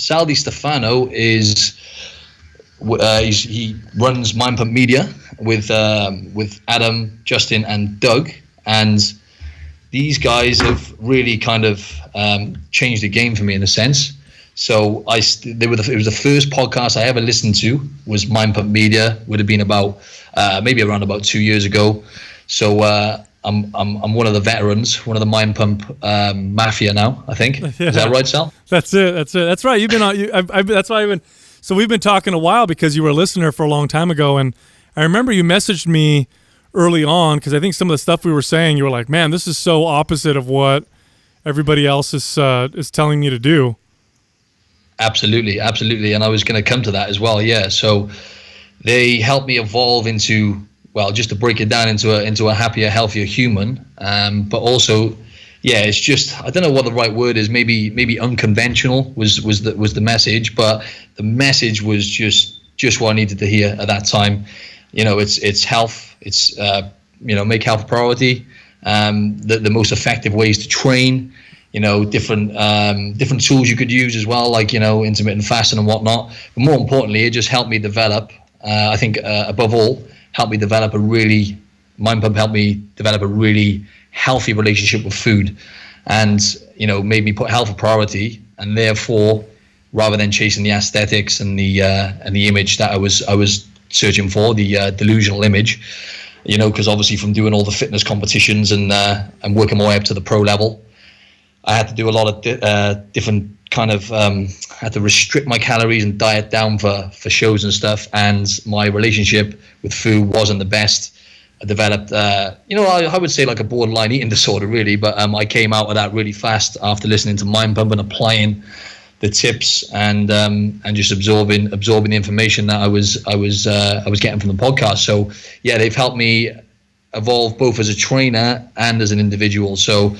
Sal Di Stefano is he runs MindPumpMedia with Adam, Justin, and Doug, and these guys have really kind of changed the game for me in a sense. So it was the first podcast I ever listened to was MindPumpMedia. Would have been about maybe around about 2 years ago. So I'm one of the veterans, one of the Mind Pump mafia now, I think. Yeah. Is that right, Sal? That's it. That's right. You've been on. That's why I've been. So we've been talking a while because you were a listener for a long time ago, and I remember you messaged me early on because I think some of the stuff we were saying, you were like, "Man, this is so opposite of what everybody else is telling me to do." Absolutely, and I was going to come to that as well. Yeah. So they helped me evolve into. Well, just to break it down into a happier, healthier human, but also, yeah, it's just I don't know what the right word is. Maybe unconventional was the message, but the message was just what I needed to hear at that time. You know, it's health. It's make health a priority. The most effective ways to train. You know, different tools you could use as well, like intermittent fasting and whatnot. But more importantly, it just helped me develop. I think above all. MindPump helped me develop a really healthy relationship with food, and made me put health a priority, and therefore, rather than chasing the aesthetics and the image that I was searching for, the delusional image, because obviously from doing all the fitness competitions and working my way up to the pro level, I had to do a lot of different kind of had to restrict my calories and diet down for shows and stuff, and my relationship with food wasn't the best. I developed I would say like a borderline eating disorder really, but I came out of that really fast after listening to MindPump and applying the tips and just absorbing the information that I was getting from the podcast. So yeah, they've helped me evolve both as a trainer and as an individual. So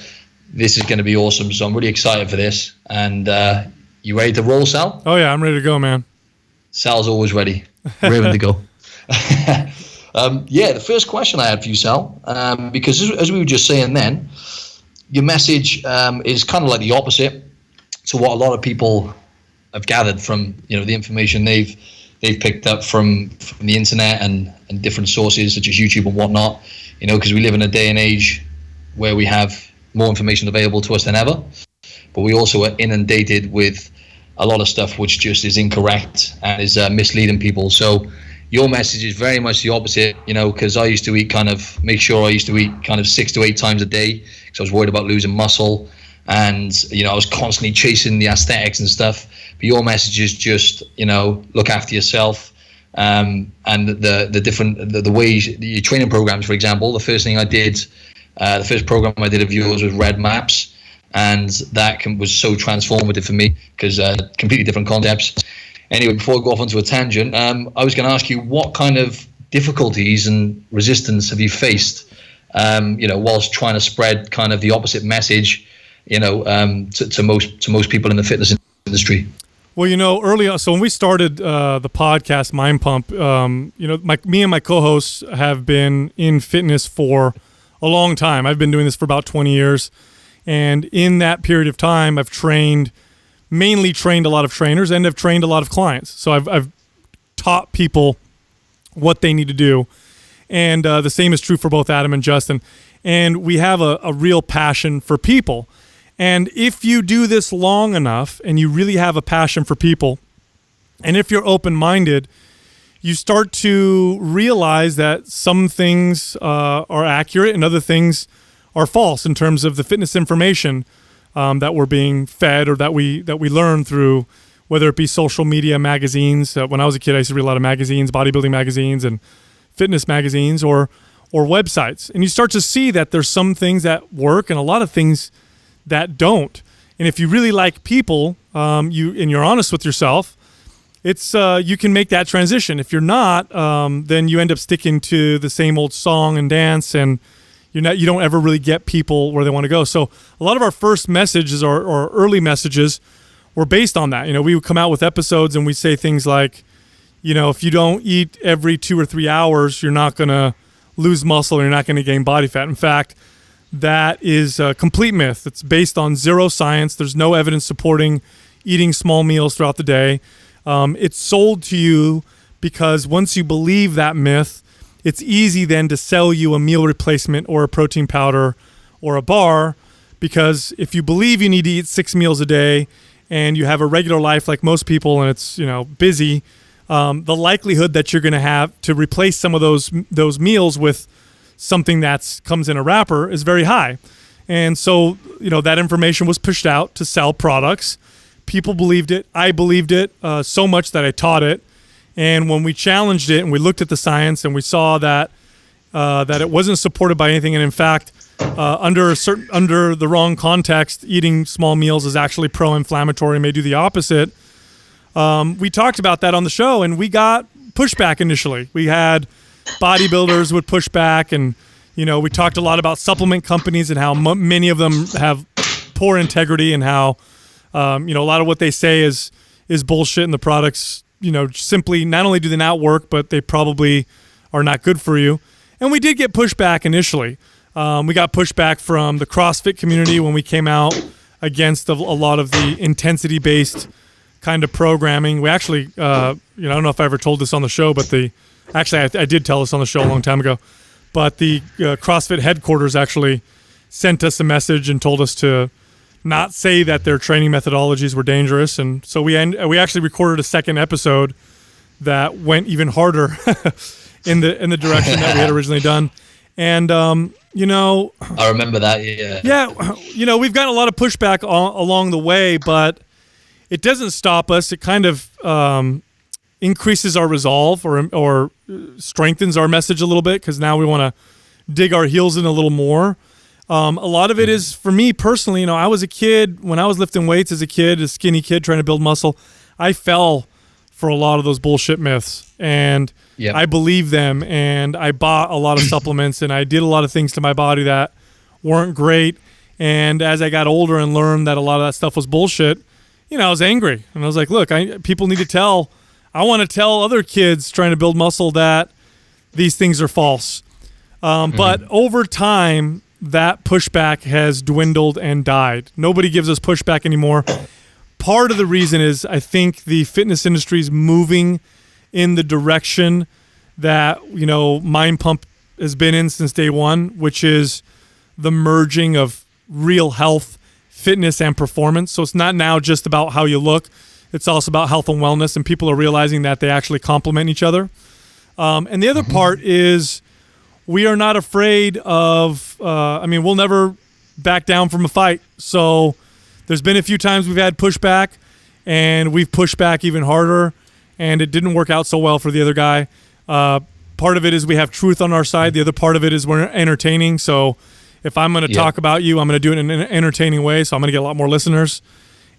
this is going to be awesome. So I'm really excited for this. And you ready to roll, Sal? Oh, yeah, I'm ready to go, man. Sal's always ready. Ready to go. The first question I had for you, Sal, because as we were just saying then, your message is kind of like the opposite to what a lot of people have gathered from the information they've picked up from the internet and different sources such as YouTube and whatnot, because we live in a day and age where we have more information available to us than ever, but we also are inundated with a lot of stuff which just is incorrect and is misleading people. So your message is very much the opposite, because I used to eat kind of 6 to 8 times a day because I was worried about losing muscle, and I was constantly chasing the aesthetics and stuff. But your message is just look after yourself, and the ways, your training programs, for example. The first thing I did. The first program I did of yours was Red Maps, and that was so transformative for me because completely different concepts. Anyway, before I go off onto a tangent, I was going to ask you what kind of difficulties and resistance have you faced, whilst trying to spread kind of the opposite message, to most people in the fitness industry. Well, early on, so when we started the podcast, Mind Pump, me and my co-hosts have been in fitness for a long time. I've been doing this for about 20 years. And in that period of time, I've mainly trained a lot of trainers and have trained a lot of clients. So I've taught people what they need to do. And the same is true for both Adam and Justin. And we have a real passion for people. And if you do this long enough and you really have a passion for people, and if you're open-minded, you start to realize that some things are accurate and other things are false in terms of the fitness information that we're being fed or that we learn through, whether it be social media, magazines. When I was a kid, I used to read a lot of magazines, bodybuilding magazines and fitness magazines, or websites. And you start to see that there's some things that work and a lot of things that don't. And if you really like people, you're honest with yourself, it's you can make that transition. If you're not, then you end up sticking to the same old song and dance, and you don't ever really get people where they want to go. So a lot of our first messages or early messages were based on that. We would come out with episodes and we say things like, if you don't eat every 2 or 3 hours, you're not going to lose muscle, or you're not going to gain body fat. In fact, that is a complete myth. It's based on zero science. There's no evidence supporting eating small meals throughout the day. It's sold to you because once you believe that myth, it's easy then to sell you a meal replacement or a protein powder or a bar, because if you believe you need to eat 6 meals a day and you have a regular life like most people and it's busy, the likelihood that you're going to have to replace some of those meals with something that comes in a wrapper is very high. And so that information was pushed out to sell products. People believed it. I believed it so much that I taught it. And when we challenged it and we looked at the science and we saw that it wasn't supported by anything, and in fact, under the wrong context, eating small meals is actually pro-inflammatory and may do the opposite. We talked about that on the show, and we got pushback initially. We had bodybuilders would push back, and we talked a lot about supplement companies and how many of them have poor integrity, and how a lot of what they say is bullshit, and the products simply not only do they not work, but they probably are not good for you. And we did get pushback initially. We got pushback from the CrossFit community when we came out against a lot of the intensity-based kind of programming. We actually, I don't know if I ever told this on the show, but I did tell this on the show a long time ago, but the CrossFit headquarters actually sent us a message and told us to not say that their training methodologies were dangerous. And so we actually recorded a second episode that went even harder in the direction that we had originally done. And, I remember that. Yeah. Yeah. We've gotten a lot of pushback along the way, but it doesn't stop us. It kind of increases our resolve or strengthens our message a little bit, because now we want to dig our heels in a little more. A lot of it is, for me personally, I was a kid, when I was lifting weights as a kid, a skinny kid trying to build muscle, I fell for a lot of those bullshit myths, and I believed them, and I bought a lot of supplements, and I did a lot of things to my body that weren't great. And as I got older and learned that a lot of that stuff was bullshit, I was angry, and I was like, look, people need to tell. I want to tell other kids trying to build muscle that these things are false. But over time, that pushback has dwindled and died. Nobody gives us pushback anymore. Part of the reason is I think the fitness industry is moving in the direction that, MindPump has been in since day one, which is the merging of real health, fitness, and performance. So it's not now just about how you look. It's also about health and wellness, and people are realizing that they actually complement each other. And the other part is we are not afraid of, we'll never back down from a fight. So there's been a few times we've had pushback, and we've pushed back even harder, and it didn't work out so well for the other guy. Part of it is we have truth on our side. The other part of it is we're entertaining. So if I'm going to talk about you, I'm going to do it in an entertaining way. So I'm going to get a lot more listeners.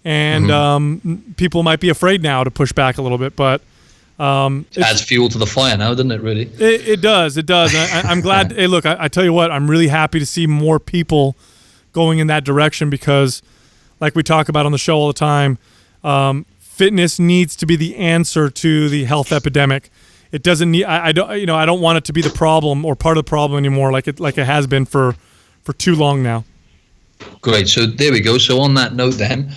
And people might be afraid now to push back a little bit, but adds fuel to the fire now, doesn't it, really? It does. And I'm glad. Hey, look, I tell you what, I'm really happy to see more people going in that direction, because like we talk about on the show all the time, fitness needs to be the answer to the health epidemic. It doesn't need, I don't want it to be the problem or part of the problem anymore, like it has been for too long now. Great. So there we go. So on that note then,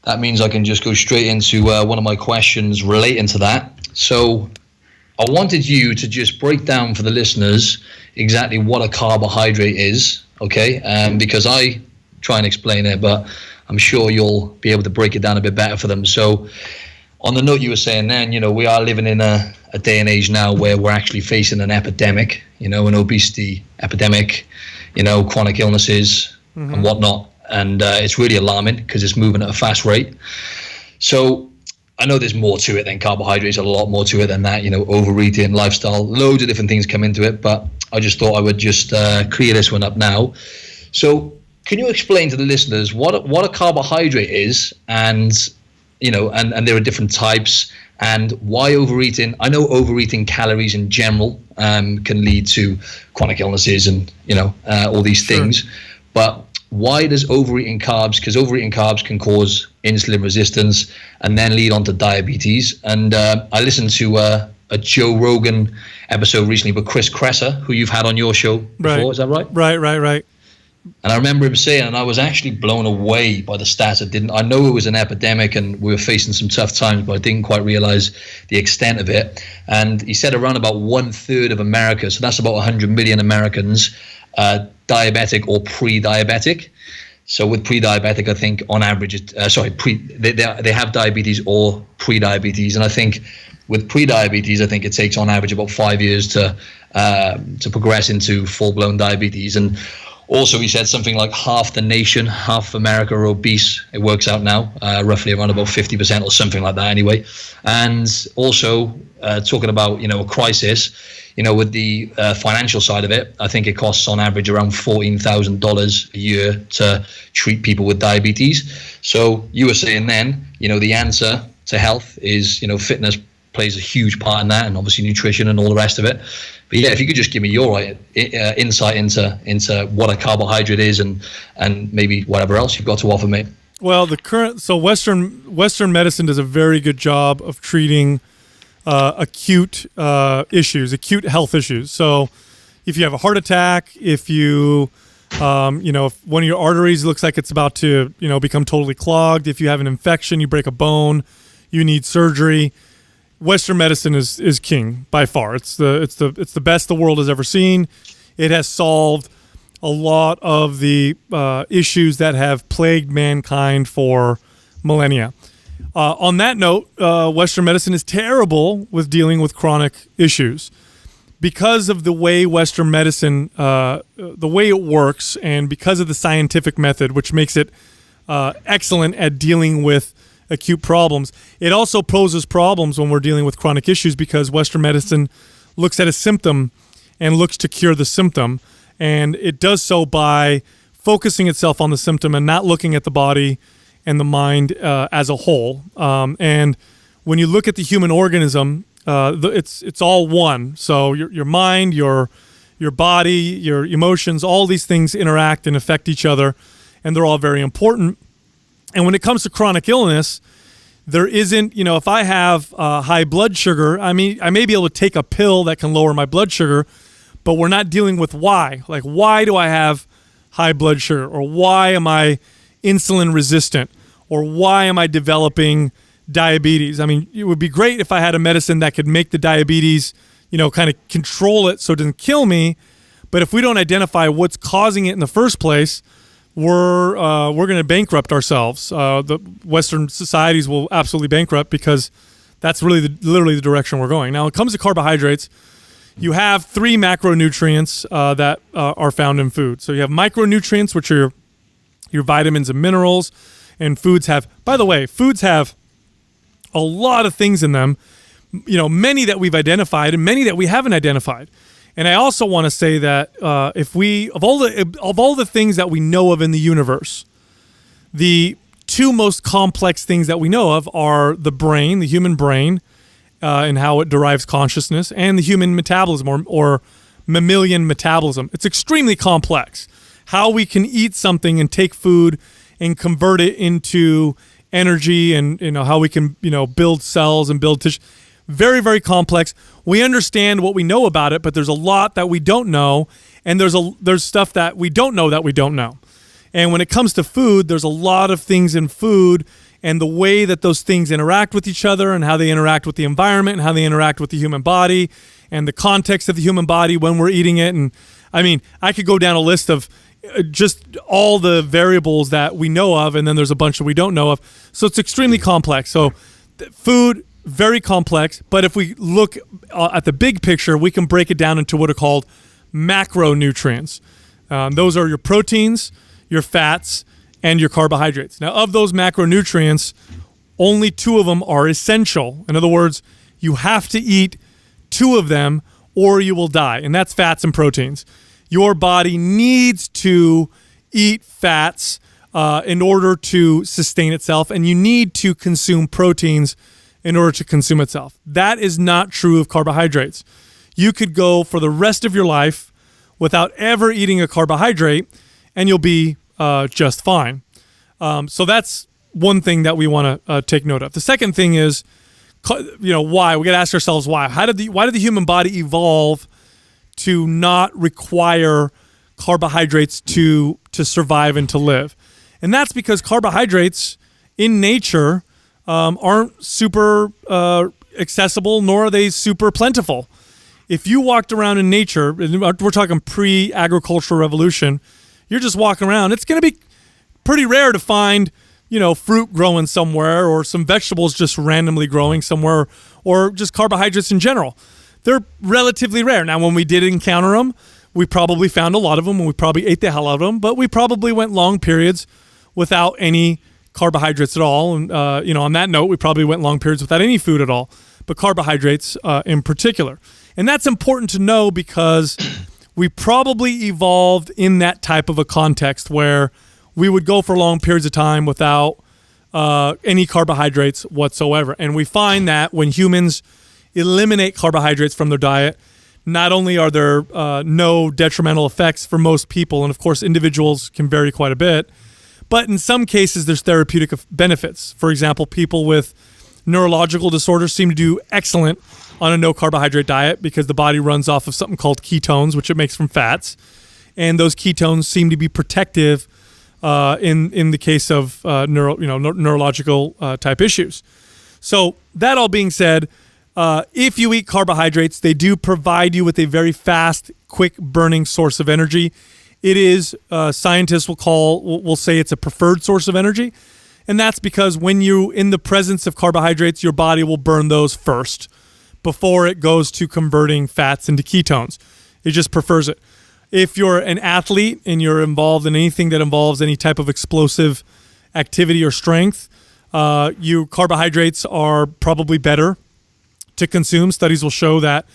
that means I can just go straight into one of my questions relating to that. So I wanted you to just break down for the listeners exactly what a carbohydrate is, okay? Because I try and explain it, but I'm sure you'll be able to break it down a bit better for them. So on the note you were saying then, we are living in a day and age now where we're actually facing an epidemic, an obesity epidemic, chronic illnesses and whatnot. And it's really alarming because it's moving at a fast rate. So I know there's more to it than carbohydrates, a lot more to it than that, overeating, lifestyle, loads of different things come into it. But I just thought I would just clear this one up now. So can you explain to the listeners what a carbohydrate is, and there are different types, and why overeating? I know overeating calories in general can lead to chronic illnesses and all these things, but why does overeating carbs? Because overeating carbs can cause insulin resistance and then lead on to diabetes. And I listened to a Joe Rogan episode recently with Chris Kresser, who you've had on your show before. Is that right? Right. And I remember him saying, and I was actually blown away by the stats. I know it was an epidemic and we were facing some tough times, but I didn't quite realize the extent of it. And he said around about 1/3 of America, so that's about 100 million Americans, diabetic or pre-diabetic. So with pre-diabetic, I think on average, they have diabetes or pre-diabetes. And I think with pre-diabetes, I think it takes on average about 5 years to progress into full-blown diabetes. And also, he said something like half the nation, half America are obese. It works out now, roughly around about 50% or something like that anyway. And also talking about, a crisis, with the financial side of it, I think it costs on average around $14,000 a year to treat people with diabetes. So you were saying then, the answer to health is, fitness plays a huge part in that, and obviously nutrition and all the rest of it. But yeah, if you could just give me your insight into what a carbohydrate is and maybe whatever else you've got to offer me. Well, Western medicine does a very good job of treating acute health issues. So if you have a heart attack, if you if one of your arteries looks like it's about to become totally clogged, if you have an infection, you break a bone, you need surgery, Western medicine is king by far. It's the best the world has ever seen. It has solved a lot of the issues that have plagued mankind for millennia. On that note, Western medicine is terrible with dealing with chronic issues because of the way Western medicine, the way it works, and because of the scientific method, which makes it excellent at dealing with acute problems. It also poses problems when we're dealing with chronic issues because Western medicine looks at a symptom and looks to cure the symptom. And it does so by focusing itself on the symptom and not looking at the body and the mind as a whole. And when you look at the human organism, it's all one. So your mind, your body, your emotions, all these things interact and affect each other, and they're all very important. And when it comes to chronic illness, there isn't, if I have high blood sugar, I may be able to take a pill that can lower my blood sugar, but we're not dealing with why. Like, why do I have high blood sugar? Or why am I insulin resistant? Or why am I developing diabetes? It would be great if I had a medicine that could make the diabetes, kind of control it so it doesn't kill me. But if we don't identify what's causing it in the first place, we're going to bankrupt ourselves. The Western societies will absolutely bankrupt because that's really literally the direction we're going. Now, when it comes to carbohydrates, you have 3 macronutrients that are found in food. So you have micronutrients, which are your vitamins and minerals, and foods have a lot of things in them, many that we've identified and many that we haven't identified. And I also want to say that of all the things that we know of in the universe, the 2 most complex things that we know of are the brain, the human brain, and how it derives consciousness, and the human metabolism or mammalian metabolism. It's extremely complex. How we can eat something and take food and convert it into energy, and how we can build cells and build tissue. Very, very complex. We understand what we know about it, but there's a lot that we don't know, and there's stuff that we don't know that we don't know. And when it comes to food, there's a lot of things in food and the way that those things interact with each other and how they interact with the environment and how they interact with the human body and the context of the human body when we're eating it. And I could go down a list of just all the variables that we know of, and then there's a bunch that we don't know of. So it's extremely complex. So food, very complex, but if we look at the big picture, we can break it down into what are called macronutrients. Those are your proteins, your fats, and your carbohydrates. Now, of those macronutrients, only 2 of them are essential. In other words, you have to eat 2 of them or you will die, and that's fats and proteins. Your body needs to eat fats in order to sustain itself, and you need to consume proteins in order to consume itself. That is not true of carbohydrates. You could go for the rest of your life without ever eating a carbohydrate, and you'll be just fine. So that's one thing that we want to take note of. The second thing is, why? We got to ask ourselves why. Why did the human body evolve to not require carbohydrates to survive and to live. And that's because carbohydrates in nature aren't super accessible, nor are they super plentiful. If you walked around in nature, we're talking pre-agricultural revolution, you're just walking around, it's going to be pretty rare to find, fruit growing somewhere or some vegetables just randomly growing somewhere or just carbohydrates in general. They're relatively rare. Now, when we did encounter them, we probably found a lot of them and we probably ate the hell out of them, but we probably went long periods without any carbohydrates at all. And, on that note, we probably went long periods without any food at all, but carbohydrates in particular. And that's important to know because we probably evolved in that type of a context where we would go for long periods of time without any carbohydrates whatsoever. And we find that when humans eliminate carbohydrates from their diet, not only are there no detrimental effects for most people, and of course individuals can vary quite a bit, but in some cases there's therapeutic benefits. For example, people with neurological disorders seem to do excellent on a no carbohydrate diet because the body runs off of something called ketones, which it makes from fats, and those ketones seem to be protective in the case of neurological type issues. So that all being said, if you eat carbohydrates, they do provide you with a very fast, quick burning source of energy. It is scientists will say it's a preferred source of energy, and that's because when you in the presence of carbohydrates, your body will burn those first before it goes to converting fats into ketones. It just prefers it. If you're an athlete and you're involved in anything that involves any type of explosive activity or strength, carbohydrates are probably better to consume. Studies will show that,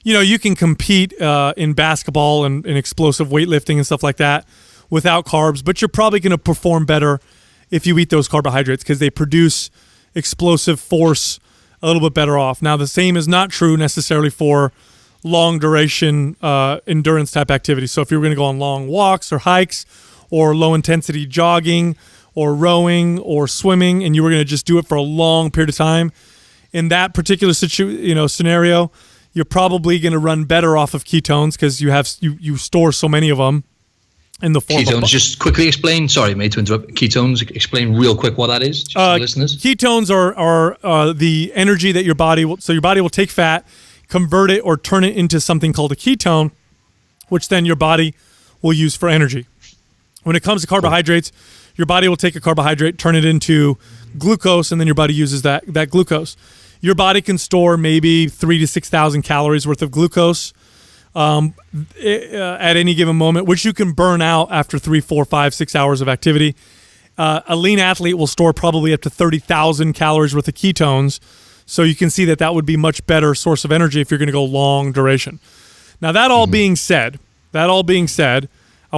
you can compete in basketball and in explosive weightlifting and stuff like that without carbs, but you're probably going to perform better if you eat those carbohydrates because they produce explosive force a little bit better off. Now, the same is not true necessarily for long duration endurance type activities. So if you're going to go on long walks or hikes or low intensity jogging or rowing or swimming, and you were going to just do it for a long period of time, in that particular scenario, you're probably going to run better off of ketones because you store so many of them in the form ketones. Of just quickly explain. Sorry, mate, to interrupt. Ketones. Explain real quick what that is, just for listeners. Ketones are the energy that your body will. So your body will take fat, convert it, or turn it into something called a ketone, which then your body will use for energy. When it comes to carbohydrates, your body will take a carbohydrate, turn it into glucose, and then your body uses that glucose. Your body can store maybe 3,000 to 6,000 calories worth of glucose at any given moment, which you can burn out after 3, 4, 5, 6 hours of activity. A lean athlete will store probably up to 30,000 calories worth of ketones. So you can see that would be much better source of energy if you're going to go long duration. Now, that all being said, I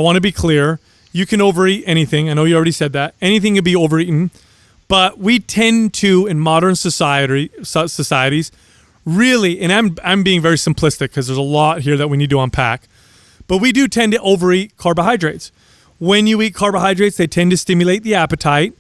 want to be clear. You can overeat anything. I know you already said that. Anything can be overeaten. But we tend to, in modern societies, really, and I'm being very simplistic because there's a lot here that we need to unpack, but we do tend to overeat carbohydrates. When you eat carbohydrates, they tend to stimulate the appetite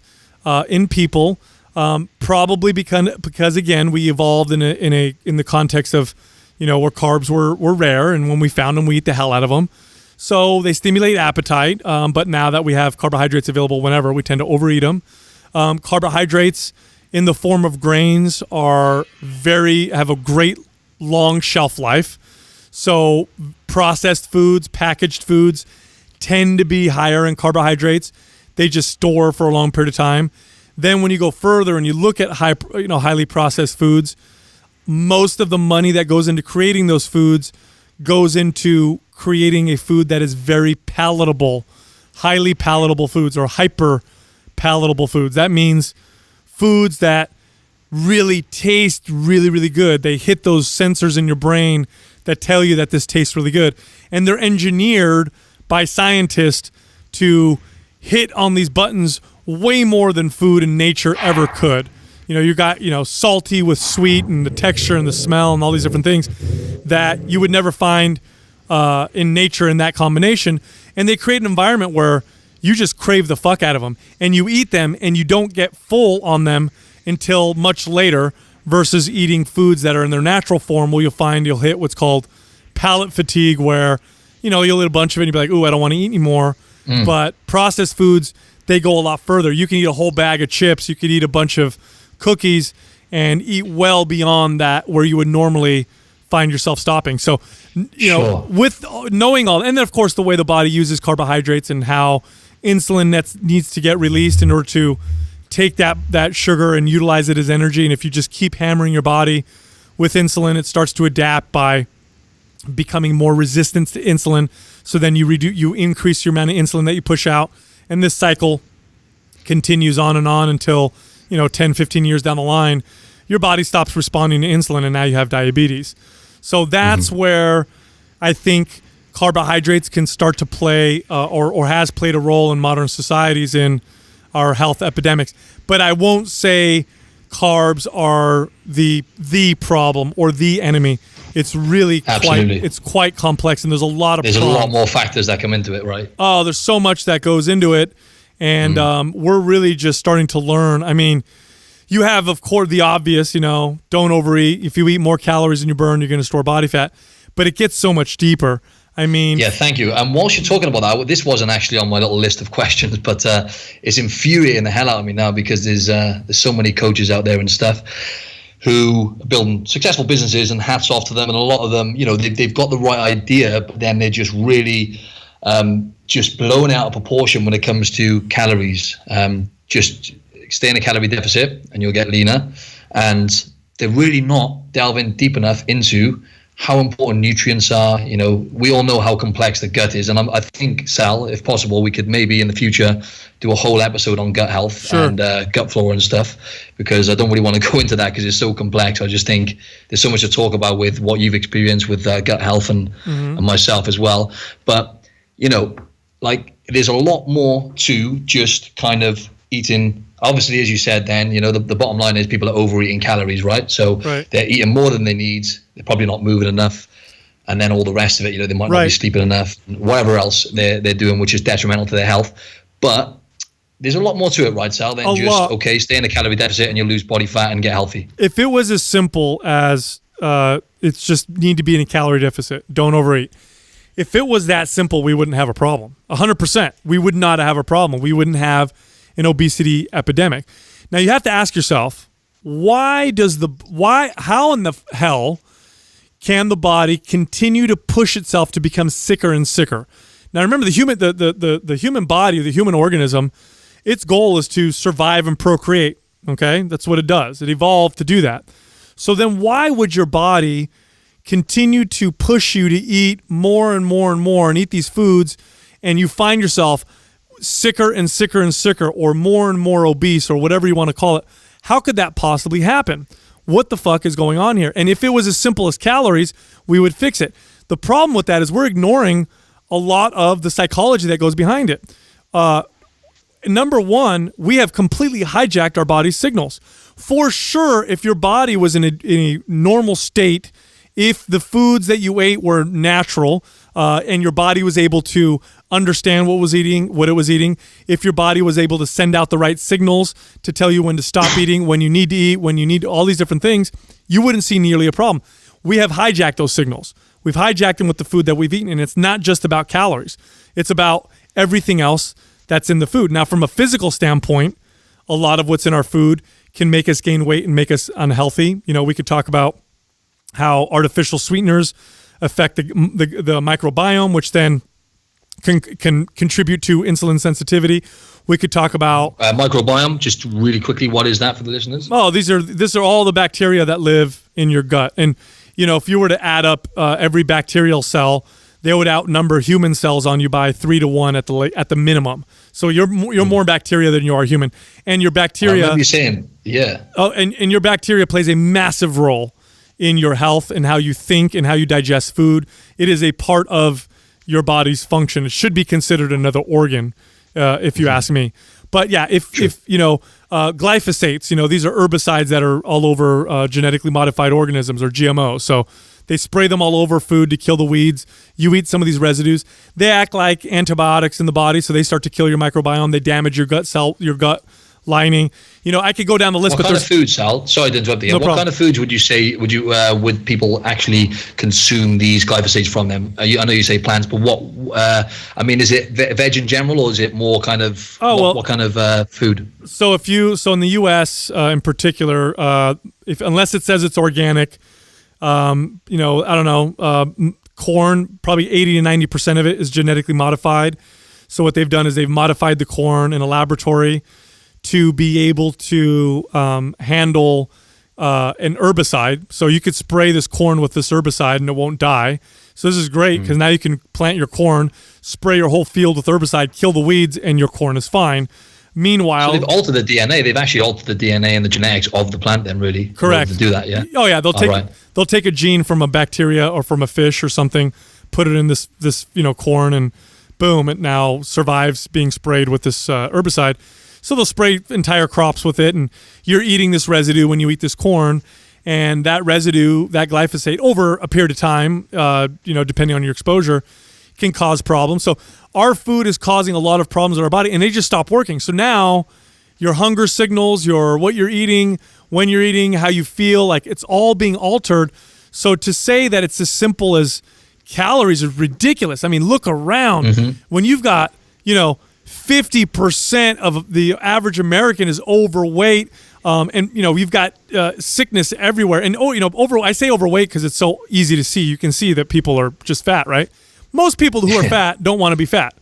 in people, probably because again, we evolved in the context of, where carbs were rare, and when we found them, we eat the hell out of them. So they stimulate appetite, but now that we have carbohydrates available whenever, we tend to overeat them. Carbohydrates in the form of grains have a great long shelf life. So processed foods, packaged foods tend to be higher in carbohydrates. They just store for a long period of time. Then when you go further and you look at highly processed foods, most of the money that goes into creating those foods goes into creating a food that is very palatable, highly palatable foods or hyper palatable foods. That means foods that really taste really, really good. They hit those sensors in your brain that tell you that this tastes really good. And they're engineered by scientists to hit on these buttons way more than food in nature ever could. You got, salty with sweet and the texture and the smell and all these different things that you would never find in nature in that combination. And they create an environment where you just crave the fuck out of them and you eat them and you don't get full on them until much later versus eating foods that are in their natural form where you'll hit what's called palate fatigue where, you'll eat a bunch of it and you'll be like, ooh, I don't want to eat anymore. But processed foods, they go a lot further. You can eat a whole bag of chips. You could eat a bunch of cookies and eat well beyond that where you would normally find yourself stopping. So, with knowing all, and then of course the way the body uses carbohydrates and how insulin needs to get released in order to take that sugar and utilize it as energy. And if you just keep hammering your body with insulin, it starts to adapt by becoming more resistant to insulin. So then you increase your amount of insulin that you push out. And this cycle continues on and on until, 10, 15 years down the line, your body stops responding to insulin and now you have diabetes. So that's where I think carbohydrates can start to play or has played a role in modern societies in our health epidemics. But I won't say carbs are the problem or the enemy. It's really quite complex, and there's a lot of a lot more factors that come into it, right? Oh, there's so much that goes into it, and we're really just starting to learn. I mean, you have, of course, the obvious, don't overeat. If you eat more calories than you burn, you're going to store body fat. But it gets so much deeper. I mean, yeah, thank you. And whilst you're talking about that, this wasn't actually on my little list of questions, but it's infuriating the hell out of me now because there's so many coaches out there and stuff who are building successful businesses, and hats off to them. And a lot of them, they've got the right idea, but then they're just really just blown out of proportion when it comes to calories. Just stay in a calorie deficit and you'll get leaner. And they're really not delving deep enough into how important nutrients are. We all know how complex the gut is, and I think, Sal, if possible, we could maybe in the future do a whole episode on gut health and gut flora and stuff, because I don't really want to go into that because it's so complex. I just think there's so much to talk about with what you've experienced with gut health and myself as well. But there's a lot more to just kind of eating. Obviously, as you said, then, the bottom line is people are overeating calories, right? So they're eating more than they need. They're probably not moving enough. And then all the rest of it, they might not be sleeping enough, whatever else they're doing, which is detrimental to their health. But there's a lot more to it, right, Sal, than stay in a calorie deficit and you lose body fat and get healthy. If it was as simple as it's just need to be in a calorie deficit, don't overeat. If it was that simple, we wouldn't have a problem. 100%. We would not have a problem. We wouldn't have an obesity epidemic. Now you have to ask yourself, how in the hell can the body continue to push itself to become sicker and sicker? Now remember, the human body, the human organism, its goal is to survive and procreate. Okay, that's what it does. It evolved to do that. So then why would your body continue to push you to eat more and more and more and eat these foods, and you find yourself sicker and sicker and sicker, or more and more obese, or whatever you want to call it? How could that possibly happen? What the fuck is going on here? And if it was as simple as calories, we would fix it. The problem with that is we're ignoring a lot of the psychology that goes behind it. Number one, we have completely hijacked our body's signals. For sure, if your body was in a normal state, if the foods that you ate were natural, and your body was able to understand what it was eating, if your body was able to send out the right signals to tell you when to stop eating, when you need to eat, when you need all these different things, you wouldn't see nearly a problem. We have hijacked those signals. We've hijacked them with the food that we've eaten, and it's not just about calories. It's about everything else that's in the food. Now, from a physical standpoint, a lot of what's in our food can make us gain weight and make us unhealthy. We could talk about how artificial sweeteners affect the microbiome, which then can contribute to insulin sensitivity. We could talk about microbiome. Just really quickly, what is that for the listeners? Oh, these are all the bacteria that live in your gut. And if you were to add up every bacterial cell, they would outnumber human cells on you by 3 to 1 at the minimum. So you're more bacteria than you are human, and your bacteria. I remember you saying, yeah. Oh, and your bacteria plays a massive role in your health and how you think and how you digest food. It is a part of your body's function. It should be considered another organ, if you ask me. But yeah, if glyphosates, these are herbicides that are all over genetically modified organisms, or GMOs. So they spray them all over food to kill the weeds. You eat some of these residues. They act like antibiotics in the body, so they start to kill your microbiome. They damage your gut lining. I could go down the list. What kind of food, Sal? Sorry to interrupt you. No what problem. kind of foods would you say would people actually consume these glyphosates from them? I know you say plants, but what? Is it veg in general, or is it more kind of what kind of food? So in the U.S. In particular, unless it says it's organic, I don't know. Corn, probably 80 to 90% of it is genetically modified. So what they've done is they've modified the corn in a laboratory to be able to handle an herbicide. So you could spray this corn with this herbicide and it won't die. So this is great because now you can plant your corn, spray your whole field with herbicide, kill the weeds, and your corn is fine. Meanwhile, so they've altered the DNA. They've actually altered the DNA and the genetics of the plant. Then, really, correct, to do that. Yeah. Oh yeah, they'll take a gene from a bacteria or from a fish or something, put it in this corn, and boom, it now survives being sprayed with this herbicide. So they'll spray entire crops with it, and you're eating this residue when you eat this corn, and that residue, that glyphosate, over a period of time, depending on your exposure, can cause problems. So our food is causing a lot of problems in our body, and they just stop working. So now your hunger signals, what you're eating, when you're eating, how you feel, like it's all being altered. So to say that it's as simple as calories is ridiculous. I mean, look around. When you've got, 50% of the average American is overweight, and you've got sickness everywhere. And I say overweight because it's so easy to see. You can see that people are just fat, right? Most people who are fat don't want to be fat.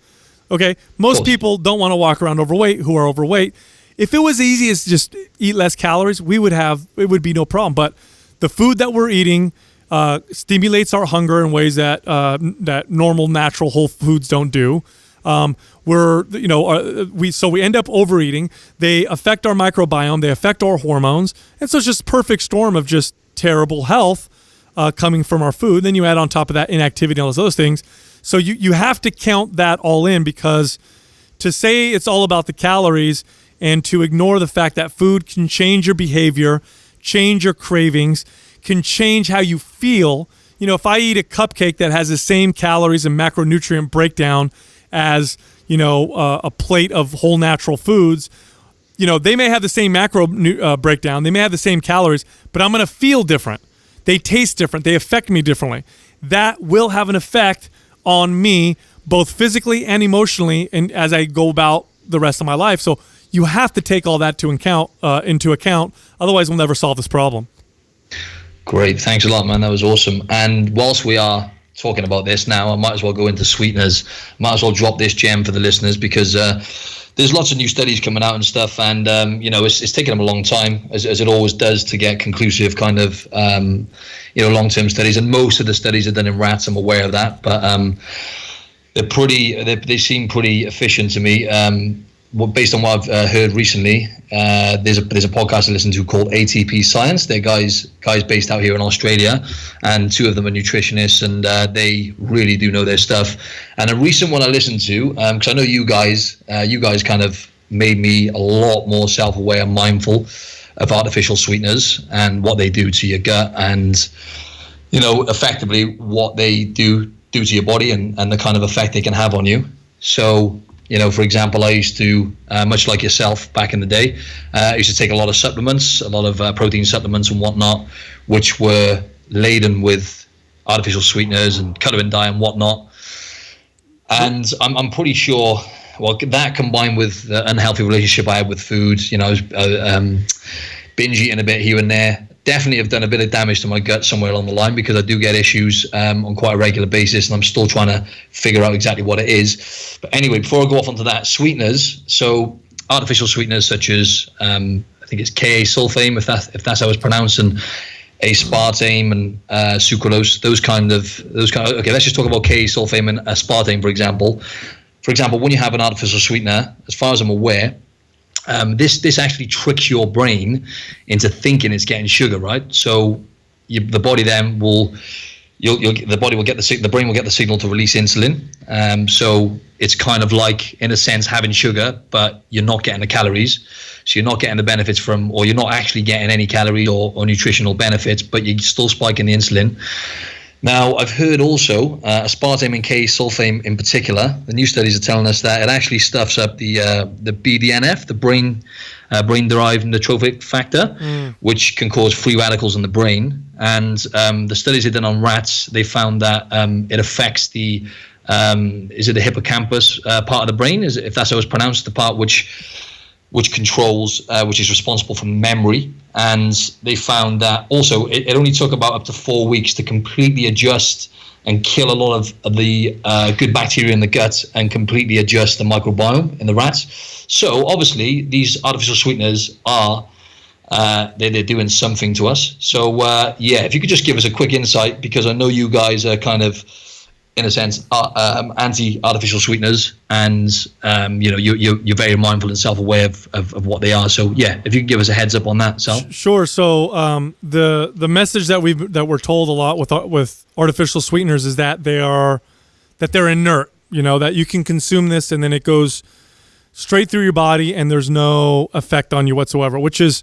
Okay, most people don't want to walk around overweight who are overweight. If it was easy as just eat less calories, it would be no problem. But the food that we're eating stimulates our hunger in ways that that normal, natural, whole foods don't do. We end up overeating. They affect our microbiome. They affect our hormones, and so it's just a perfect storm of just terrible health coming from our food. Then you add on top of that inactivity and all those other things. So you have to count that all in, because to say it's all about the calories and to ignore the fact that food can change your behavior, change your cravings, can change how you feel. If I eat a cupcake that has the same calories and macronutrient breakdown as, a plate of whole natural foods, they may have the same macro breakdown, they may have the same calories, but I'm going to feel different. They taste different. They affect me differently. That will have an effect on me, both physically and emotionally, and as I go about the rest of my life. So you have to take all that into account. Otherwise, we'll never solve this problem. Great. Thanks a lot, man. That was awesome. And whilst we are talking about this now, I might as well go into sweeteners. Might as well drop this gem for the listeners, because there's lots of new studies coming out and stuff, and it's taken them a long time, as it always does, to get conclusive kind of long-term studies. And most of the studies are done in rats. I'm aware of that, but they seem pretty efficient to me. Based on what I've heard recently, there's a podcast I listen to called ATP Science. They're guys based out here in Australia, and two of them are nutritionists, and they really do know their stuff. And a recent one I listened to, because I know you guys kind of made me a lot more self-aware and mindful of artificial sweeteners and what they do to your gut, and effectively what they do to your body, and the kind of effect they can have on you. So, for example, I used to, much like yourself back in the day, I used to take a lot of supplements, a lot of protein supplements and whatnot, which were laden with artificial sweeteners and coloring dye and whatnot. And I'm pretty sure, that combined with the unhealthy relationship I had with food, I was binge eating a bit here and there, definitely have done a bit of damage to my gut somewhere along the line, because I do get issues on quite a regular basis, and I'm still trying to figure out exactly what it is. But anyway, before I go off onto that, sweeteners. So artificial sweeteners such as I think it's Ka-sulfame, if that's how it's pronounced, and aspartame and sucralose. Those kind of. Okay, let's just talk about Ka-sulfame and aspartame, for example. For example, when you have an artificial sweetener, as far as I'm aware, this actually tricks your brain into thinking it's getting sugar, right? So the body then the brain will get the signal to release insulin. So it's kind of like, in a sense, having sugar, but you're not getting the calories. So you're not getting the benefits from, or you're not actually getting any calorie or nutritional benefits, but you're still spiking the insulin. Now, I've heard also aspartame and K-sulfame in particular. The new studies are telling us that it actually stuffs up the BDNF, the brain-derived neurotrophic factor, which can cause free radicals in the brain. And the studies they've done on rats, they found that it affects the is it the hippocampus part of the brain? If that's how it's pronounced, the part which controls, which is responsible for memory. And they found that also it only took about up to 4 weeks to completely adjust and kill a lot of the good bacteria in the gut and completely adjust the microbiome in the rats. So obviously these artificial sweeteners are they're doing something to us. So if you could just give us a quick insight, because I know you guys are kind of, in a sense, anti-artificial sweeteners, and you're very mindful and self-aware of what they are. So if you can give us a heads up on that, Sal. Sure. So the message that we're told a lot with artificial sweeteners is that they're inert. That you can consume this and then it goes straight through your body and there's no effect on you whatsoever, which is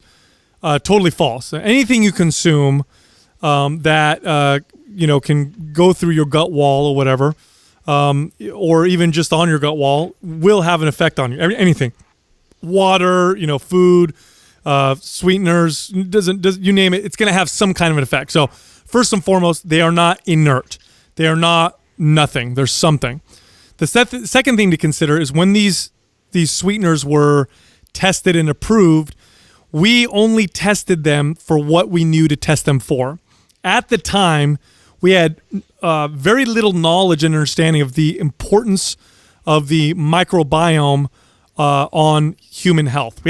totally false. Anything you consume that can go through your gut wall or whatever, or even just on your gut wall, will have an effect on you. Anything, water, food, sweeteners, you name it, it's going to have some kind of an effect. So first and foremost, they are not inert. They are not nothing. There's something. The second thing to consider is when these sweeteners were tested and approved, we only tested them for what we knew to test them for. At the time, we had very little knowledge and understanding of the importance of the microbiome on human health.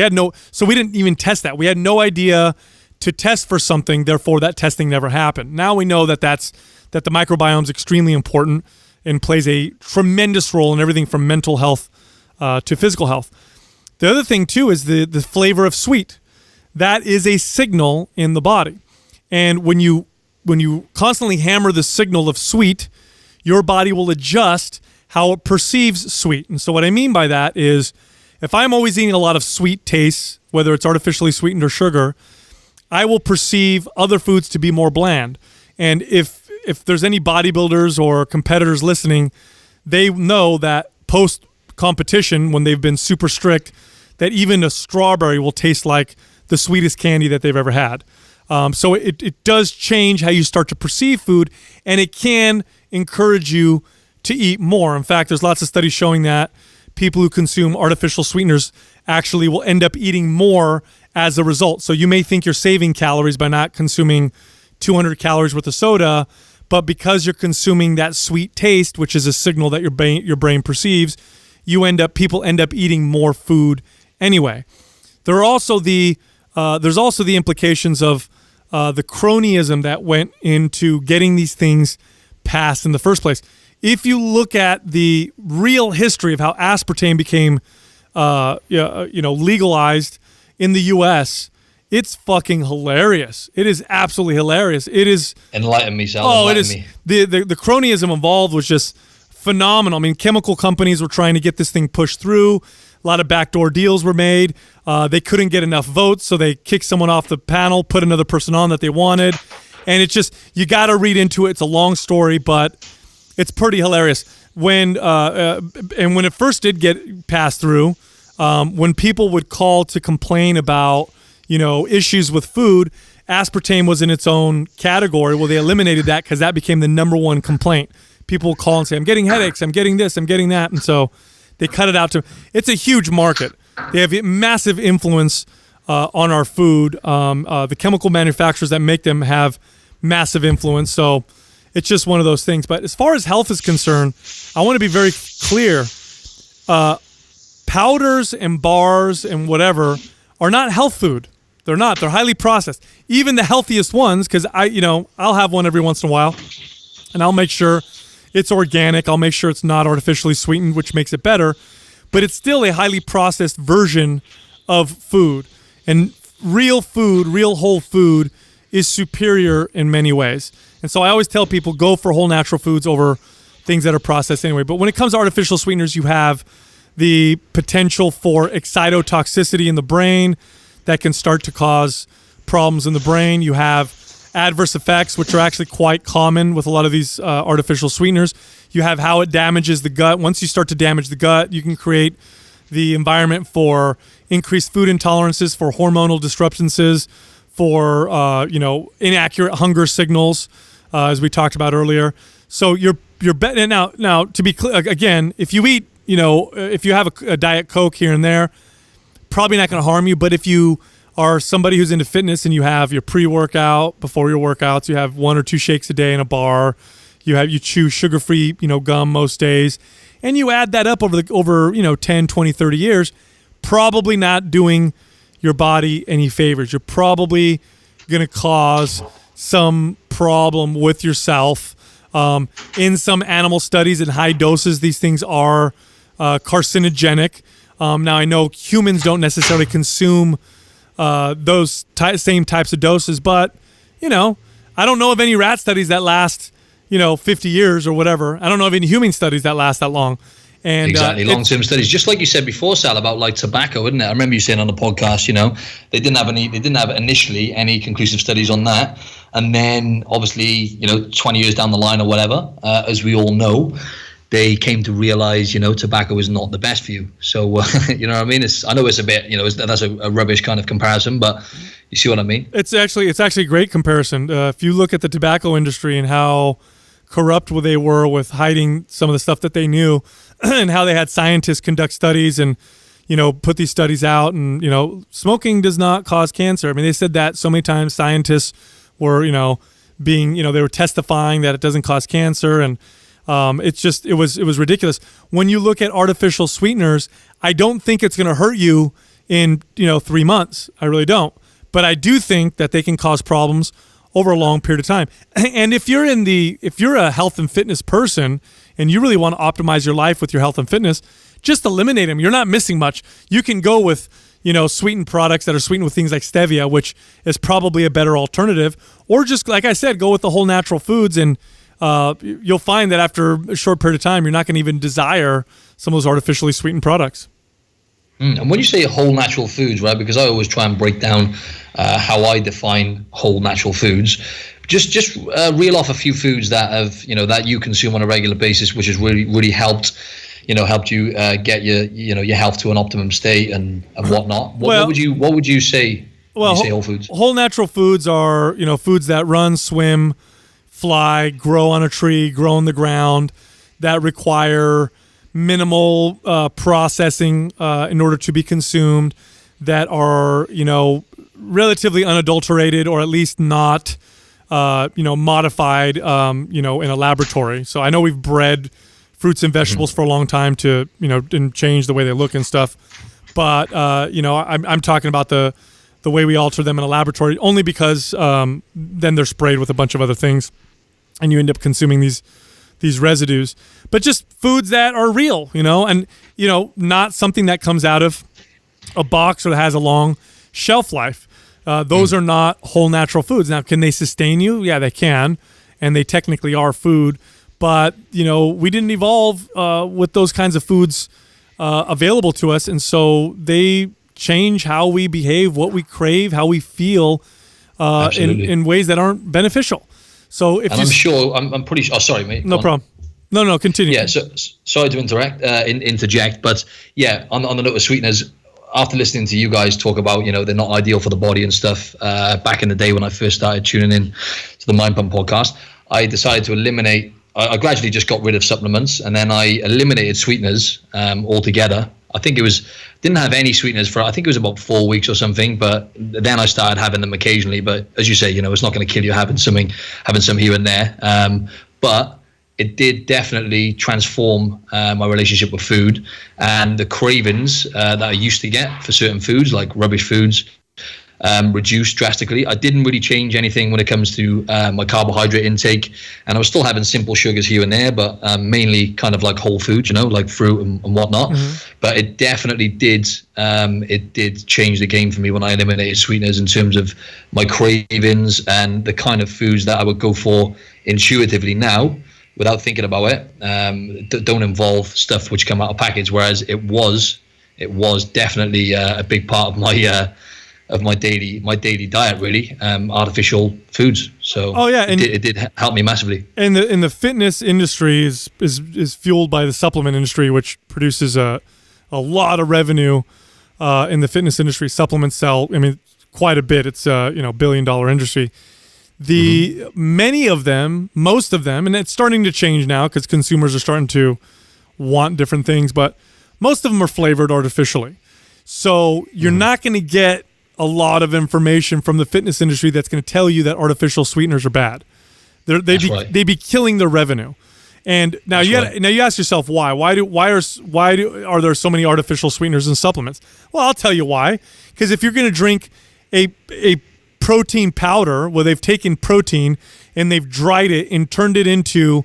So we didn't even test that. We had no idea to test for something, therefore that testing never happened. Now we know that the microbiome is extremely important and plays a tremendous role in everything from mental health to physical health. The other thing too is the flavor of sweet. That is a signal in the body. And when you constantly hammer the signal of sweet, your body will adjust how it perceives sweet. And so what I mean by that is, if I'm always eating a lot of sweet tastes, whether it's artificially sweetened or sugar, I will perceive other foods to be more bland. And if there's any bodybuilders or competitors listening, they know that post-competition, when they've been super strict, that even a strawberry will taste like the sweetest candy that they've ever had. So it does change how you start to perceive food, and it can encourage you to eat more. In fact, there's lots of studies showing that people who consume artificial sweeteners actually will end up eating more as a result. So you may think you're saving calories by not consuming 200 calories worth of soda, but because you're consuming that sweet taste, which is a signal that your brain perceives, people end up eating more food anyway. There's also the implications of the cronyism that went into getting these things passed in the first place. If you look at the real history of how aspartame became, legalized in the U.S., it's fucking hilarious. It is absolutely hilarious. It is. Enlighten me, Sal. Oh, it is. The cronyism involved was just phenomenal. I mean, chemical companies were trying to get this thing pushed through. A lot of backdoor deals were made. They couldn't get enough votes, so they kicked someone off the panel, put another person on that they wanted. And it's just, you got to read into it. It's a long story, but it's pretty hilarious. When it first did get passed through, when people would call to complain about, issues with food, aspartame was in its own category. Well, they eliminated that because that became the number one complaint. People would call and say, I'm getting headaches, I'm getting this, I'm getting that. And so they cut it out to, it's a huge market. They have massive influence on our food. The chemical manufacturers that make them have massive influence. So it's just one of those things. But as far as health is concerned, I want to be very clear. Powders and bars and whatever are not health food. They're not. They're highly processed. Even the healthiest ones, because I'll have one every once in a while, and I'll make sure it's organic. I'll make sure it's not artificially sweetened, which makes it better. But it's still a highly processed version of food. And real food, real whole food, is superior in many ways. And so I always tell people, go for whole natural foods over things that are processed anyway. But when it comes to artificial sweeteners, you have the potential for excitotoxicity in the brain that can start to cause problems in the brain. You have adverse effects, which are actually quite common with a lot of these artificial sweeteners. You have how it damages the gut. Once you start to damage the gut, you can create the environment for increased food intolerances, for hormonal disruptions, for inaccurate hunger signals, as we talked about earlier. So you're betting now. To be clear, again, if you eat, if you have a Diet Coke here and there, probably not going to harm you. But if you are somebody who's into fitness and you have your pre-workout before your workouts, you have 1 or 2 shakes a day in a bar, you chew sugar-free gum most days, and you add that up over 10, 20, 30 years, probably not doing your body any favors. You're probably going to cause some problem with yourself. In some animal studies in high doses, these things are carcinogenic. Now, I know humans don't necessarily consume those same types of doses, but, I don't know of any rat studies that last, 50 years or whatever. I don't know of any human studies that last that long. And exactly, long-term studies, just like you said before, Sal, about like tobacco, isn't it? I remember you saying on the podcast, they didn't have initially any conclusive studies on that, and then obviously, 20 years down the line or whatever, as we all know, they came to realize, tobacco is not the best for you. So, you know what I mean? I know it's a bit, that's a rubbish kind of comparison, but you see what I mean? It's actually a great comparison. If you look at the tobacco industry and how corrupt they were with hiding some of the stuff that they knew, and how they had scientists conduct studies and, put these studies out, and, smoking does not cause cancer. I mean, they said that so many times. Scientists were, they were testifying that it doesn't cause cancer, and it was ridiculous. When you look at artificial sweeteners, I don't think it's going to hurt you in 3 months. I really don't. But I do think that they can cause problems over a long period of time. And if you're a health and fitness person and you really want to optimize your life with your health and fitness, just eliminate them. You're not missing much. You can go with sweetened products that are sweetened with things like stevia, which is probably a better alternative, or just, like I said, go with the whole natural foods, and you'll find that after a short period of time, you're not going to even desire some of those artificially sweetened products. And when you say whole natural foods, right, because I always try and break down how I define whole natural foods, just reel off a few foods that have, that you consume on a regular basis, which has really helped you get your health to an optimum state and whatnot. What would you say when you say whole foods? Whole natural foods are, foods that run, swim, fly, grow on a tree, grow on the ground, that require minimal processing in order to be consumed, that are relatively unadulterated, or at least not modified in a laboratory. So I know we've bred fruits and vegetables for a long time to and change the way they look and stuff, but I'm talking about the way we alter them in a laboratory, only because then they're sprayed with a bunch of other things and you end up consuming these residues. But just foods that are real, and not something that comes out of a box or that has a long shelf life. Those are not whole natural foods. Now, can they sustain you? Yeah, they can, and they technically are food. But we didn't evolve with those kinds of foods available to us, and so they change how we behave, what we crave, how we feel in ways that aren't beneficial. So if I'm pretty sure. Oh, sorry, mate. No problem. No, continue. Yeah, so sorry to interject, but yeah, on the note of sweeteners, after listening to you guys talk about, they're not ideal for the body and stuff, back in the day when I first started tuning in to the MindPump podcast, I decided to eliminate. I gradually just got rid of supplements, and then I eliminated sweeteners altogether. I think didn't have any sweeteners for, I think it was about 4 weeks or something, but then I started having them occasionally. But as you say, it's not going to kill you having some here and there. But it did definitely transform my relationship with food, and the cravings that I used to get for certain foods, like rubbish foods, reduced drastically. I didn't really change anything when it comes to my carbohydrate intake, and I was still having simple sugars here and there, but mainly kind of like whole foods, like fruit and whatnot. But it definitely did change the game for me when I eliminated sweeteners in terms of my cravings and the kind of foods that I would go for intuitively now without thinking about it. Don't involve stuff which come out of package, whereas it was definitely a big part of of my daily diet, really, artificial foods. So and it did help me massively. And the fitness industry is fueled by the supplement industry, which produces a lot of revenue in the fitness industry. Supplements sell, quite a bit. It's a $1 billion industry. Many of them, most of them, and it's starting to change now because consumers are starting to want different things, but most of them are flavored artificially. So you're not going to get a lot of information from the fitness industry that's going to tell you that artificial sweeteners are bad. They'd be killing their revenue. And now you ask yourself why? Why are there so many artificial sweeteners in supplements? Well, I'll tell you why. Because if you're going to drink a protein powder, where they've taken protein and they've dried it and turned it into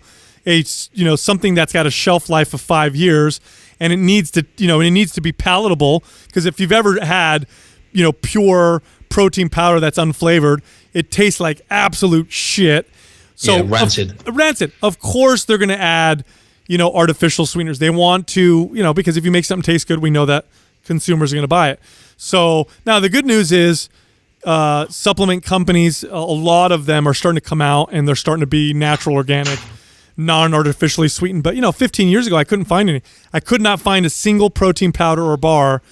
something that's got a shelf life of 5 years, and it needs to be palatable. Because if you've ever had pure protein powder that's unflavored, it tastes like absolute shit. So rancid. Rancid. Of course they're going to add, artificial sweeteners. They want to, because if you make something taste good, we know that consumers are going to buy it. So now the good news is supplement companies, a lot of them are starting to come out and they're starting to be natural, organic, non-artificially sweetened. But 15 years ago, I couldn't find any. I could not find a single protein powder or bar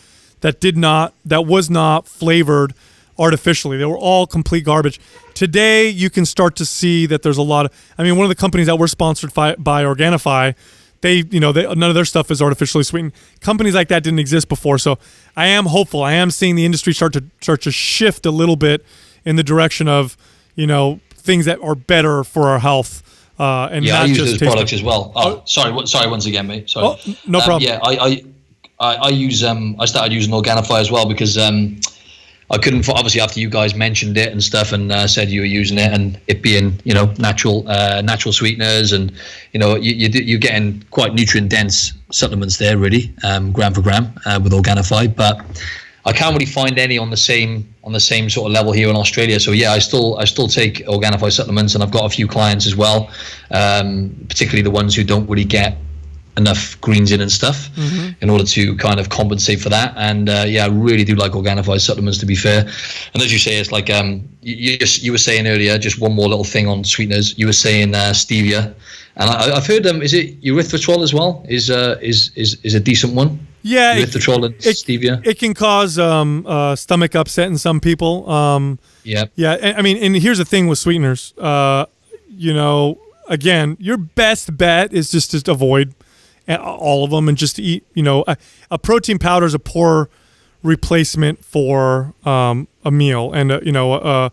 that was not flavored artificially. They were all complete garbage. Today, you can start to see that there's a lot of. One of the companies that were sponsored by Organifi, none of their stuff is artificially sweetened. Companies like that didn't exist before. So I am hopeful. I am seeing the industry start to shift a little bit in the direction of things that are better for our health. And not I use just those products as well. Sorry once again, mate. Sorry. Oh, no problem. I use I started using Organifi as well because I couldn't, obviously after you guys mentioned it and stuff and said you were using it, and it being natural sweeteners, and you're getting quite nutrient dense supplements there, really, gram for gram with Organifi, but I can't really find any on the same sort of level here in Australia. So I still take Organifi supplements, and I've got a few clients as well, particularly the ones who don't really get enough greens in and stuff in order to kind of compensate for that. And I really do like Organifi supplements, to be fair. And as you say, it's like you were saying earlier, just one more little thing on sweeteners. You were saying stevia, and I've heard is it erythritol as well is a decent one? Yeah, erythritol and stevia. It can cause stomach upset in some people. Yeah. And here's the thing with sweeteners. Again, your best bet is just to avoid all of them and just to eat. A protein powder is a poor replacement for a meal, and a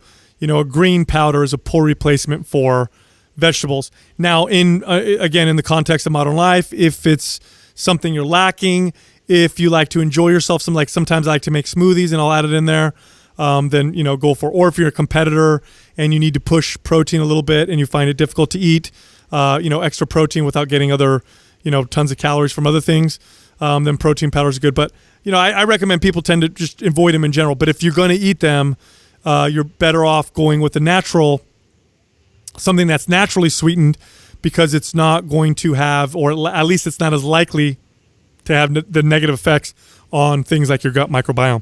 green powder is a poor replacement for vegetables. Now, in the context of modern life, if it's something you're lacking, if you like to enjoy yourself, sometimes I like to make smoothies and I'll add it in there. Then go for. Or if you're a competitor and you need to push protein a little bit and you find it difficult to eat, extra protein without getting other, tons of calories from other things, then protein powder is good. But I recommend people tend to just avoid them in general. But if you're going to eat them, you're better off going with something that's naturally sweetened, because it's not going to have, or at least it's not as likely to have the negative effects on things like your gut microbiome.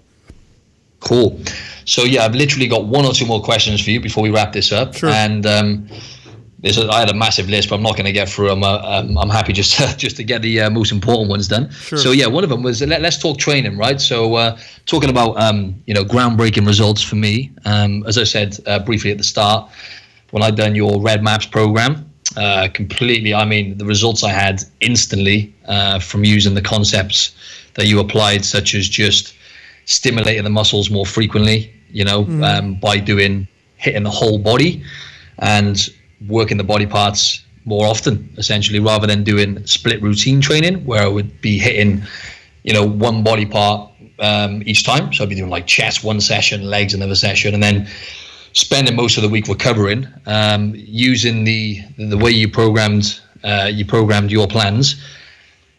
Cool. So I've literally got one or two more questions for you before we wrap this up. Sure. And I had a massive list, but I'm not going to get through them. I'm happy just to get the most important ones done. Sure. So one of them was let's talk training, right? So talking about groundbreaking results for me. As I said briefly at the start, when I done your Red Maps program, completely. The results I had instantly from using the concepts that you applied, such as just stimulating the muscles more frequently, by hitting the whole body and working the body parts more often, essentially, rather than doing split routine training where I would be hitting, one body part each time. So I'd be doing like chest one session, legs another session, and then spending most of the week recovering, using the way you programmed your plans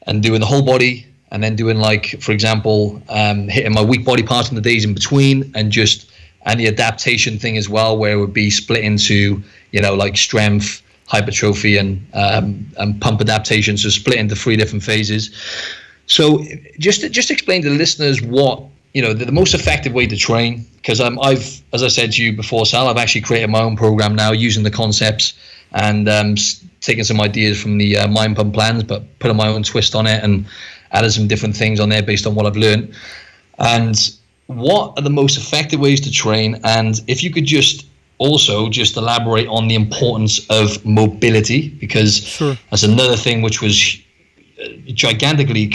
and doing the whole body. And then doing, like, for example, hitting my weak body parts in the days in between, and the adaptation thing as well, where it would be split into, like strength, hypertrophy, and pump adaptation. So split into 3 different phases. So just explain to the listeners what the most effective way to train, because I've, as I said to you before, Sal, I've actually created my own program now using the concepts and taking some ideas from the Mind Pump plans, but putting my own twist on it and added some different things on there based on what I've learned. And what are the most effective ways to train? And if you could just elaborate on the importance of mobility, because that's another thing which was hugely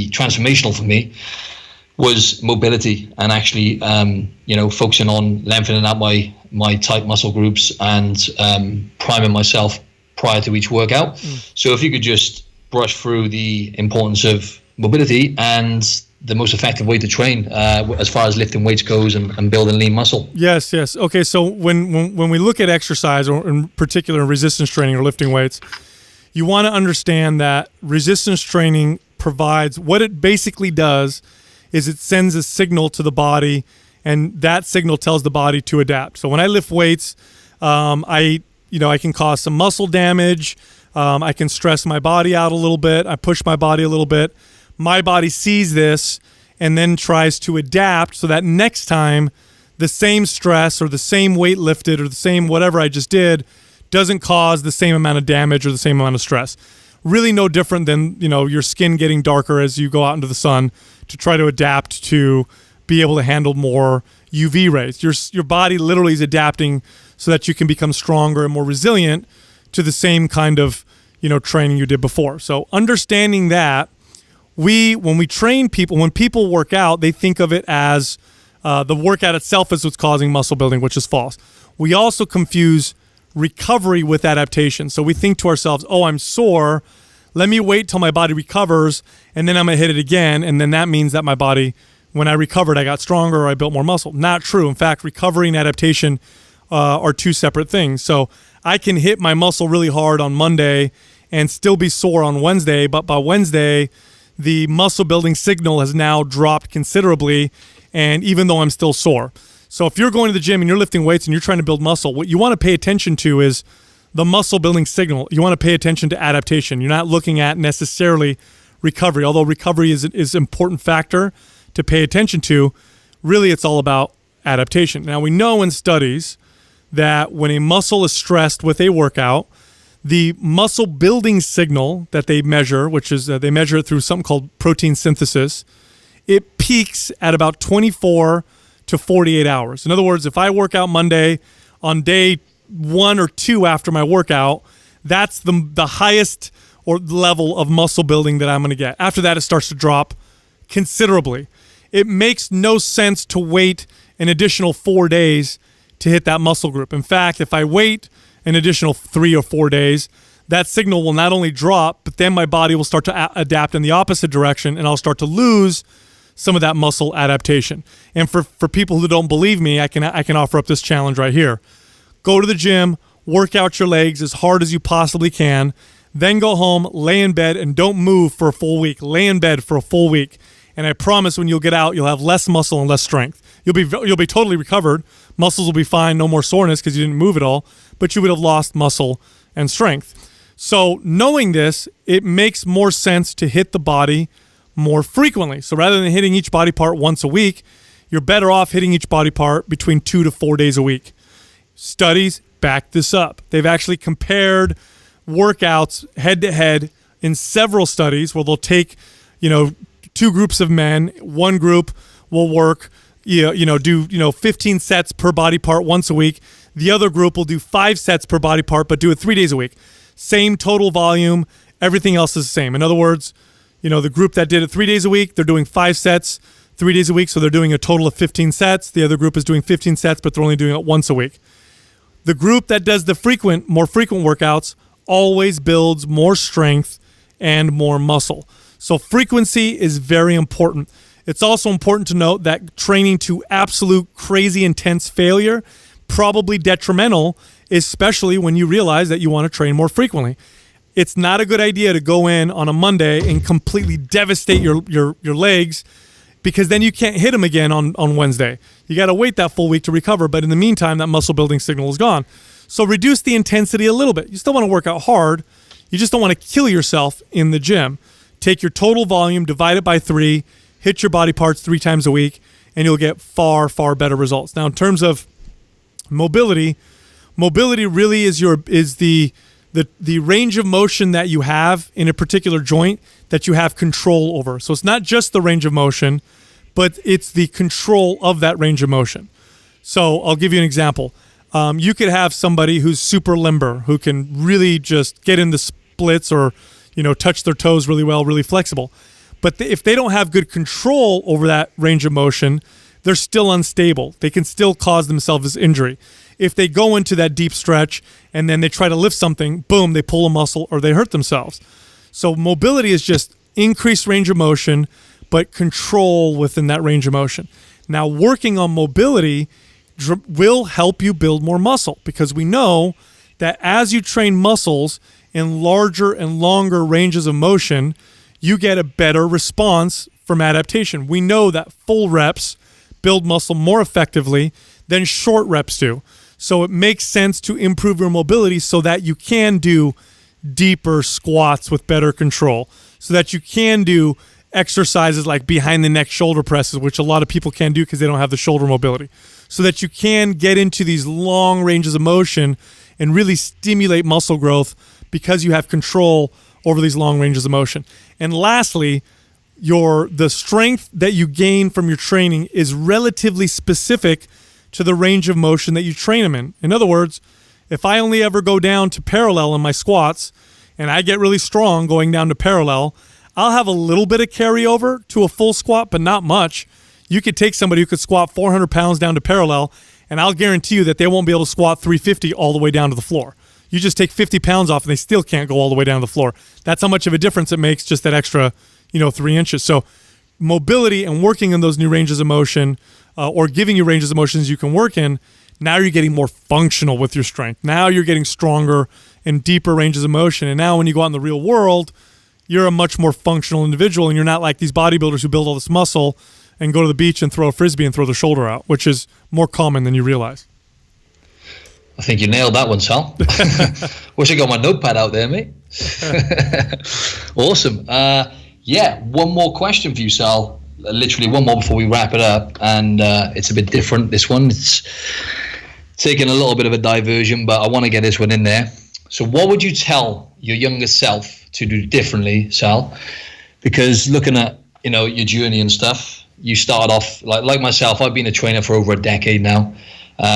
transformational for me, was mobility, and actually focusing on lengthening out my tight muscle groups and priming myself prior to each workout. So if you could just brush through the importance of mobility and the most effective way to train as far as lifting weights goes and building lean muscle. Yes. Okay, so when we look at exercise, or in particular resistance training or lifting weights, you want to understand that resistance training provides, what it basically does is it sends a signal to the body, and that signal tells the body to adapt. So when I lift weights, I can cause some muscle damage. I can stress my body out a little bit. I push my body a little bit. My body sees this and then tries to adapt so that next time the same stress or the same weight lifted or the same whatever I just did doesn't cause the same amount of damage or the same amount of stress. Really no different than, your skin getting darker as you go out into the sun to try to adapt to be able to handle more UV rays. Your body literally is adapting so that you can become stronger and more resilient to the same kind of, training you did before. So understanding that, when we train people, when people work out, they think of it as the workout itself is what's causing muscle building, which is false. We also confuse recovery with adaptation. So we think to ourselves, oh, I'm sore. Let me wait till my body recovers, and then I'm going to hit it again. And then that means that my body, when I recovered, I got stronger or I built more muscle. Not true. In fact, recovery and adaptation are two separate things. So I can hit my muscle really hard on Monday and still be sore on Wednesday, but by Wednesday, the muscle building signal has now dropped considerably, and even though I'm still sore. So if you're going to the gym and you're lifting weights and you're trying to build muscle, what you want to pay attention to is the muscle building signal. You want to pay attention to adaptation. You're not looking at necessarily recovery, although recovery is an important factor to pay attention to. Really, it's all about adaptation. Now, we know in studies that when a muscle is stressed with a workout, the muscle building signal that they measure, which is they measure it through something called protein synthesis, it peaks at about 24 to 48 hours. In other words, if I work out Monday, on day 1 or 2 after my workout, that's the highest or level of muscle building that I'm going to get. After that, it starts to drop considerably. It makes no sense to wait an additional 4 days to hit that muscle group. In fact, if I wait an additional 3 or 4 days, that signal will not only drop, but then my body will start to adapt in the opposite direction, and I'll start to lose some of that muscle adaptation. And for people who don't believe me, I can offer up this challenge right here. Go to the gym, work out your legs as hard as you possibly can, then go home, lay in bed, and don't move for a full week. Lay in bed for a full week. And I promise when you'll get out, you'll have less muscle and less strength. You'll be totally recovered. Muscles will be fine, no more soreness because you didn't move at all, but you would have lost muscle and strength. So knowing this, it makes more sense to hit the body more frequently. So rather than hitting each body part once a week, you're better off hitting each body part between 2 to 4 days a week. Studies back this up. They've actually compared workouts head to head in several studies where they'll take, 2 groups of men. One group will work, do 15 sets per body part once a week. The other group will do 5 sets per body part, but do it 3 days a week. Same total volume. Everything else is the same. In other words, the group that did it 3 days a week, they're doing 5 sets 3 days a week, so they're doing a total of 15 sets. The other group is doing 15 sets, but they're only doing it once a week. The group that does the more frequent workouts always builds more strength and more muscle. So frequency is very important. It's also important to note that training to absolute crazy intense failure, probably detrimental, especially when you realize that you want to train more frequently. It's not a good idea to go in on a Monday and completely devastate your legs, because then you can't hit them again on Wednesday. You got to wait that full week to recover, but in the meantime, that muscle building signal is gone. So reduce the intensity a little bit. You still want to work out hard. You just don't want to kill yourself in the gym. Take your total volume, divide it by 3, hit your body parts 3 times a week, and you'll get far, far better results. Now, in terms of mobility really is the range of motion that you have in a particular joint that you have control over. So it's not just the range of motion, but it's the control of that range of motion. So I'll give you an example. You could have somebody who's super limber, who can really just get in the splits or, touch their toes really well, really flexible. But if they don't have good control over that range of motion, they're still unstable. They can still cause themselves injury. If they go into that deep stretch and then they try to lift something, boom, they pull a muscle or they hurt themselves. So mobility is just increased range of motion, but control within that range of motion. Now, working on mobility will help you build more muscle, because we know that as you train muscles in larger and longer ranges of motion, you get a better response from adaptation. We know that full reps build muscle more effectively than short reps do. So it makes sense to improve your mobility so that you can do deeper squats with better control, so that you can do exercises like behind the neck shoulder presses, which a lot of people can't do because they don't have the shoulder mobility, so that you can get into these long ranges of motion and really stimulate muscle growth because you have control over these long ranges of motion. And lastly, the strength that you gain from your training is relatively specific to the range of motion that you train them in. In other words, if I only ever go down to parallel in my squats and I get really strong going down to parallel, I'll have a little bit of carryover to a full squat, but not much. You could take somebody who could squat 400 pounds down to parallel, and I'll guarantee you that they won't be able to squat 350 all the way down to the floor. You just take 50 pounds off and they still can't go all the way down to the floor. That's how much of a difference it makes, just that extra 3 inches. So mobility and working in those new ranges of motion, or giving you ranges of motions you can work in, now you're getting more functional with your strength. Now you're getting stronger and deeper ranges of motion. And now when you go out in the real world, you're a much more functional individual, and you're not like these bodybuilders who build all this muscle and go to the beach and throw a Frisbee and throw their shoulder out, which is more common than you realize. I think you nailed that one, Sal. Wish I got my notepad out there, mate. Awesome. One more question for you, Sal. Literally one more before we wrap it up. And it's a bit different, this one. It's taking a little bit of a diversion, but I want to get this one in there. So what would you tell your younger self to do differently, Sal? Because looking at, your journey and stuff, you started off like myself. I've been a trainer for over a decade now.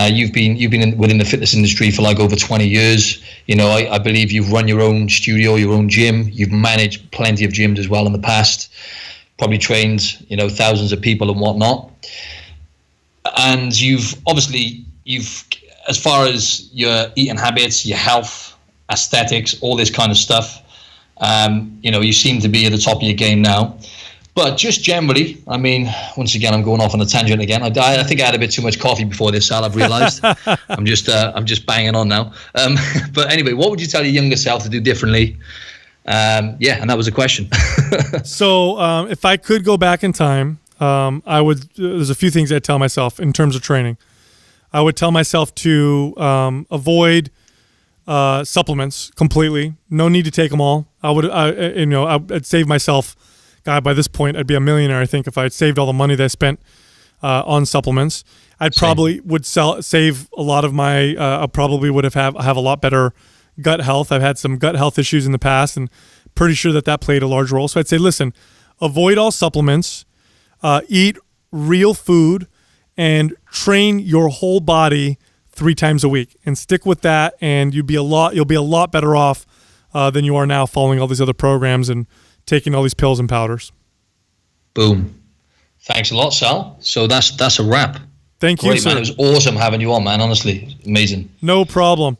You've been within the fitness industry for like over 20 years. I believe you've run your own studio, your own gym. You've managed plenty of gyms as well in the past. Probably trained, thousands of people and whatnot. And you've as far as your eating habits, your health, aesthetics, all this kind of stuff, you seem to be at the top of your game now. But just generally, once again, I'm going off on a tangent again. I think I had a bit too much coffee before this, Sal. I've realised. I'm just banging on now. But anyway, what would you tell your younger self to do differently? And that was a question. So if I could go back in time, I would. There's a few things I'd tell myself in terms of training. I would tell myself to avoid supplements completely. No need to take them all. I'd save myself. God, by this point, I'd be a millionaire, I think, if I had saved all the money that I spent on supplements. I'd probably would save a lot of my. I probably would have a lot better gut health. I've had some gut health issues in the past, and pretty sure that played a large role. So I'd say, listen, avoid all supplements, eat real food, and train your whole body 3 times a week, and stick with that. And you'll be a lot better off than you are now, following all these other programs and taking all these pills and powders. Boom. Thanks a lot, Sal. So that's a wrap. Thank you, sir. Man. It was awesome having you on, man. Honestly, amazing. No problem.